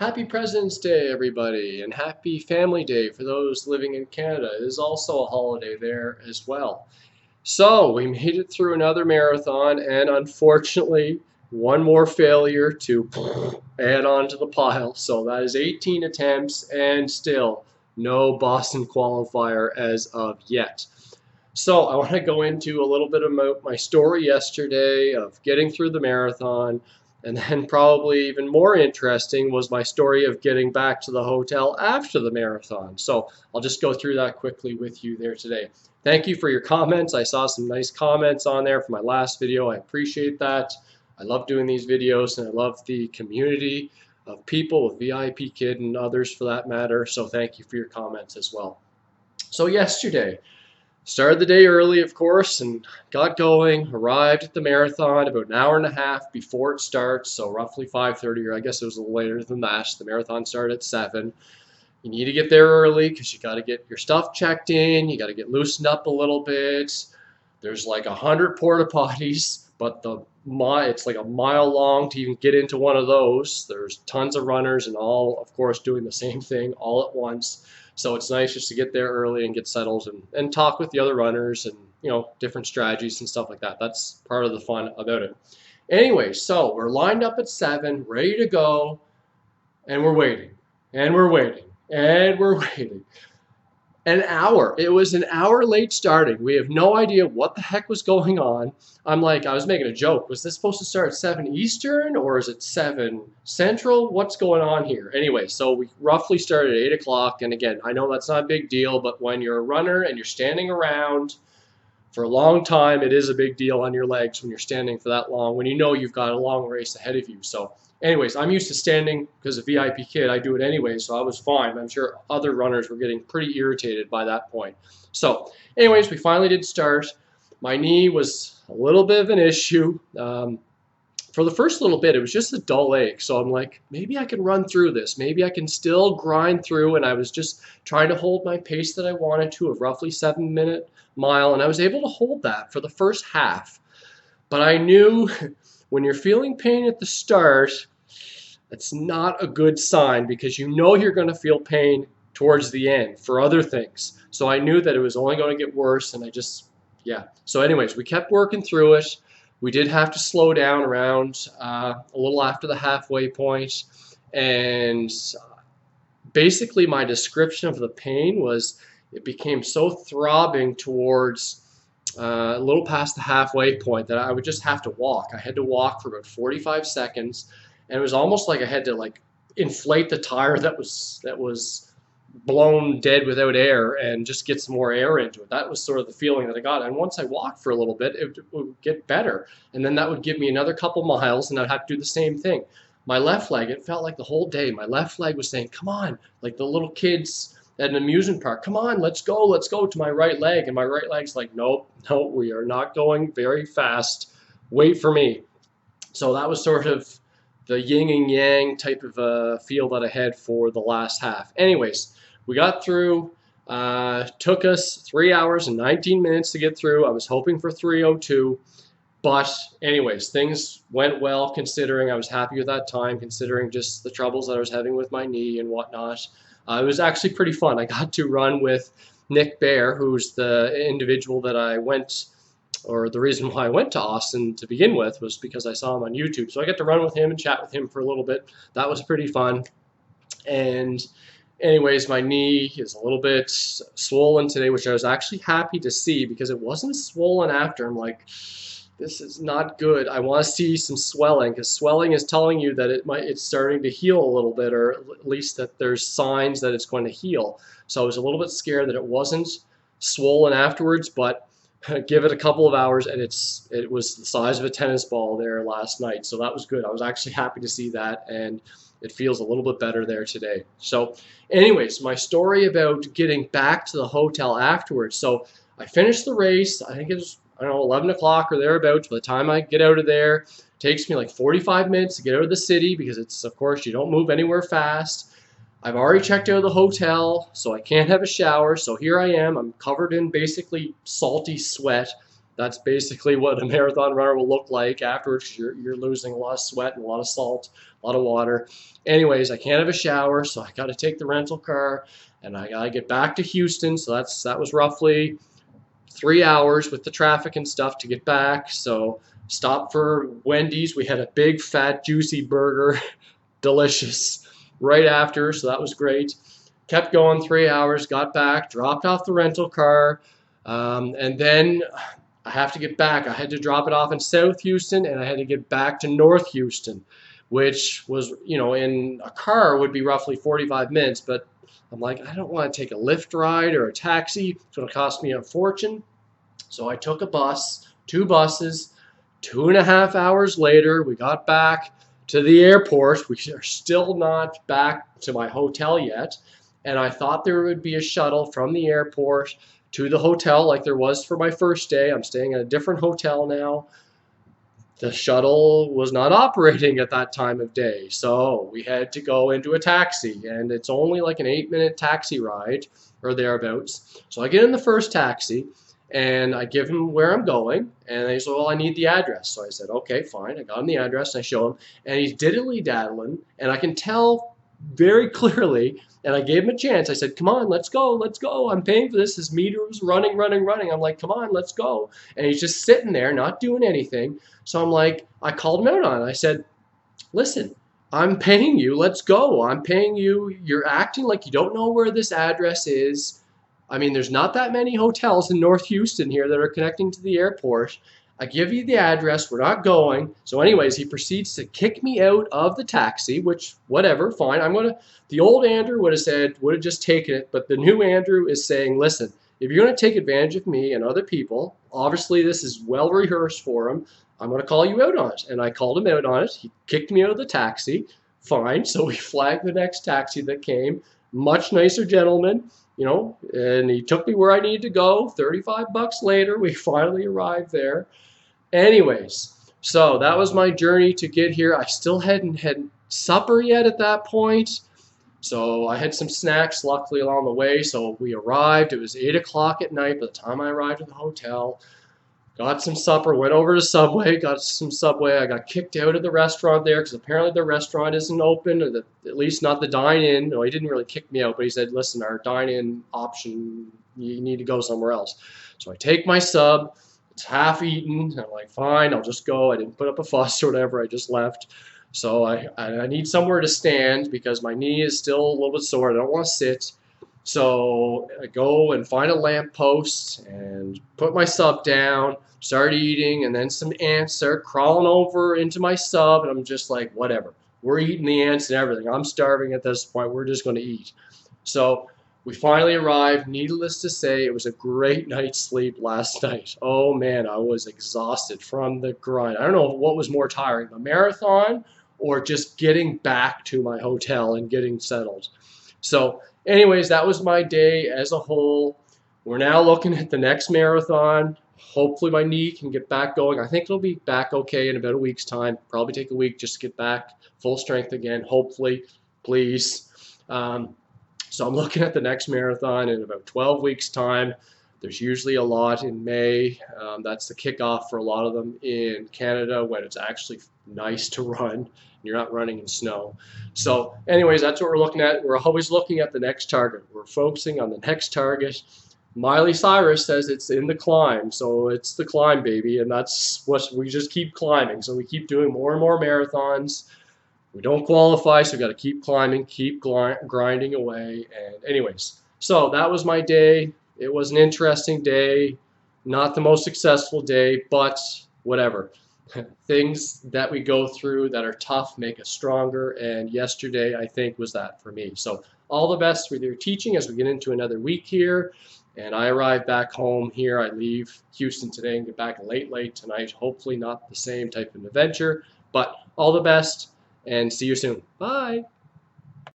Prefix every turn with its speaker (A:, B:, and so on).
A: Happy President's Day, everybody, and happy Family Day for those living in Canada. It is also a holiday there as well. So, we made it through another marathon, and unfortunately, one more failure to add on to the pile. So, that is 18 attempts, and still no Boston qualifier as of yet. So, I want to go into a little bit about my story yesterday of getting through the marathon, and then probably even more interesting was my story of getting back to the hotel after the marathon. So, I'll just go through that quickly with you there today. Thank you for your comments. I saw some nice comments on there for my last video. I appreciate that. I love doing these videos, and I love the community of people with VIP Kid and others for that matter. So, thank you for your comments as well. So, yesterday, started the day early, of course, and got going. Arrived at the marathon about an hour and a half before it starts, so roughly 5:30, or I guess it was a little later than that. The marathon started at 7. You need to get there early because you got to get your stuff checked in. You got to get loosened up a little bit. There's like 100 porta potties, but it's like a mile long to even get into one of those. There's tons of runners and all, of course, doing the same thing all at once. So it's nice just to get there early and get settled and talk with the other runners and, different strategies and stuff like that. That's part of the fun about it. Anyway, so we're lined up at 7, ready to go, and we're waiting, and we're waiting, and we're waiting. An hour. It was an hour late starting. We have no idea what the heck was going on. I was making a joke. Was this supposed to start at 7 Eastern or is it 7 Central? What's going on here? Anyway, so we roughly started at 8 o'clock. And again, I know that's not a big deal, but when you're a runner and you're standing around for a long time, it is a big deal on your legs when you're standing for that long, when you know you've got a long race ahead of you. So anyways, I'm used to standing because of VIP Kid. I do it anyway, so I was fine. I'm sure other runners were getting pretty irritated by that point. So anyways, we finally did start. My knee was a little bit of an issue. For the first little bit, it was just a dull ache. So I'm like, maybe I can run through this. Maybe I can still grind through. And I was just trying to hold my pace that I wanted to of roughly 7-minute mile. And I was able to hold that for the first half. But I knew when you're feeling pain at the start, that's not a good sign because you know you're going to feel pain towards the end for other things. So I knew that it was only going to get worse, and So anyways, we kept working through it. We did have to slow down around a little after the halfway point, and basically my description of the pain was it became so throbbing towards a little past the halfway point that I would just have to walk. I had to walk for about 45 seconds. And it was almost like I had to inflate the tire that was blown dead without air and just get some more air into it. That was sort of the feeling that I got. And once I walked for a little bit, it would get better. And then that would give me another couple miles and I'd have to do the same thing. My left leg, it felt like the whole day, my left leg was saying, come on, like the little kids at an amusement park, come on, let's go to my right leg. And my right leg's like, nope, no, we are not going very fast. Wait for me. So that was sort of the yin and yang type of feel that I had for the last half. Anyways, we got through. Took us 3 hours and 19 minutes to get through. I was hoping for 3:02. But anyways, things went well considering. I was happy with that time considering just the troubles that I was having with my knee and whatnot. It was actually pretty fun. I got to run with Nick Bear, who's the individual that the reason why I went to Austin to begin with was because I saw him on YouTube. So I got to run with him and chat with him for a little bit. That was pretty fun. And anyways, my knee is a little bit swollen today, which I was actually happy to see because it wasn't swollen after. I'm like, this is not good. I want to see some swelling because swelling is telling you that it's starting to heal a little bit, or at least that there's signs that it's going to heal. So I was a little bit scared that it wasn't swollen afterwards, but give it a couple of hours and it was the size of a tennis ball there last night. So that was good. I was actually happy to see that, and it feels a little bit better there today. So anyways, my story about getting back to the hotel afterwards. So I finished the race. I think it was, 11 o'clock or thereabouts. By the time I get out of there, it takes me like 45 minutes to get out of the city because it's, of course, you don't move anywhere fast. I've already checked out of the hotel, so I can't have a shower. So here I am. I'm covered in basically salty sweat That's basically what a marathon runner will look like afterwards. You're losing a lot of sweat and a lot of salt, a lot of water. Anyways, I can't have a shower, so I got to take the rental car and I got to get back to Houston. So that was roughly 3 hours with the traffic and stuff to get back. So stopped for Wendy's. We had a big fat juicy burger, delicious, right after. So that was great. Kept going 3 hours, got back, dropped off the rental car, and then I have to get back. I had to drop it off in South Houston, and I had to get back to North Houston, which was, in a car would be roughly 45 minutes, but I'm like, I don't want to take a Lyft ride or a taxi. It's going to cost me a fortune. So I took a bus, 2 buses. 2.5 hours later, we got back to the airport. We are still not back to my hotel yet. And I thought there would be a shuttle from the airport to the hotel like there was for my first day. I'm staying at a different hotel now. The shuttle was not operating at that time of day, so we had to go into a taxi, and it's only like an 8-minute taxi ride or thereabouts. So I get in the first taxi, and I give him where I'm going, and they said, well, I need the address. So I said, okay, fine. I got him the address, and I show him, and he's diddly-daddling, and I can tell very clearly, and I gave him a chance. I said, come on, let's go, let's go. I'm paying for this. His meter was running, running, running. I'm like, come on, let's go. And he's just sitting there, not doing anything. So I'm like, I called him out on it. I said, listen, I'm paying you. Let's go. I'm paying you. You're acting like you don't know where this address is. I mean, there's not that many hotels in North Houston here that are connecting to the airport. I give you the address. We're not going. So anyways, he proceeds to kick me out of the taxi, which, whatever, fine. The old Andrew would have just taken it, but the new Andrew is saying, listen, if you're going to take advantage of me and other people, obviously this is well rehearsed for him, I'm going to call you out on it. And I called him out on it. He kicked me out of the taxi. Fine. So we flagged the next taxi that came. Much nicer gentleman, and he took me where I needed to go. $35 later, we finally arrived there. Anyways, so that was my journey to get here. I still hadn't had supper yet at that point. So I had some snacks, luckily, along the way. So we arrived. It was 8 o'clock at night by the time I arrived at the hotel. Got some supper, went over to Subway, got some Subway. I got kicked out of the restaurant there because apparently the restaurant isn't open, or at least not the dine-in. No, he didn't really kick me out, but he said, listen, our dine-in option, you need to go somewhere else. So I take my sub. It's half eaten. I'm like, fine, I'll just go. I didn't put up a fuss or whatever. I just left. So I need somewhere to stand because my knee is still a little bit sore. I don't want to sit. So I go and find a lamp post and put my sub down, start eating, and then some ants start crawling over into my sub, and I'm just like, whatever. We're eating the ants and everything. I'm starving at this point. We're just going to eat. So we finally arrived. Needless to say, it was a great night's sleep last night. Oh man, I was exhausted from the grind. I don't know what was more tiring, the marathon or just getting back to my hotel and getting settled. So anyways, that was my day as a whole. We're now looking at the next marathon. Hopefully my knee can get back going. I think it'll be back okay in about a week's time. Probably take a week just to get back full strength again, hopefully, please. So I'm looking at the next marathon in about 12 weeks' time. There's usually a lot in May. That's the kickoff for a lot of them in Canada when it's actually nice to run. You're not running in snow. So anyways, that's what we're looking at. We're always looking at the next target. We're focusing on the next target. Miley Cyrus says it's in the climb. So it's the climb, baby. And that's what we just keep climbing. So we keep doing more and more marathons. We don't qualify, so we've got to keep climbing, keep grinding away. And anyways, so that was my day. It was an interesting day. Not the most successful day, but whatever. Things that we go through that are tough make us stronger, and yesterday I think was that for me. So all the best with your teaching as we get into another week here, and I arrive back home here. I leave Houston today and get back late tonight. Hopefully not the same type of adventure, but all the best and see you soon. Bye.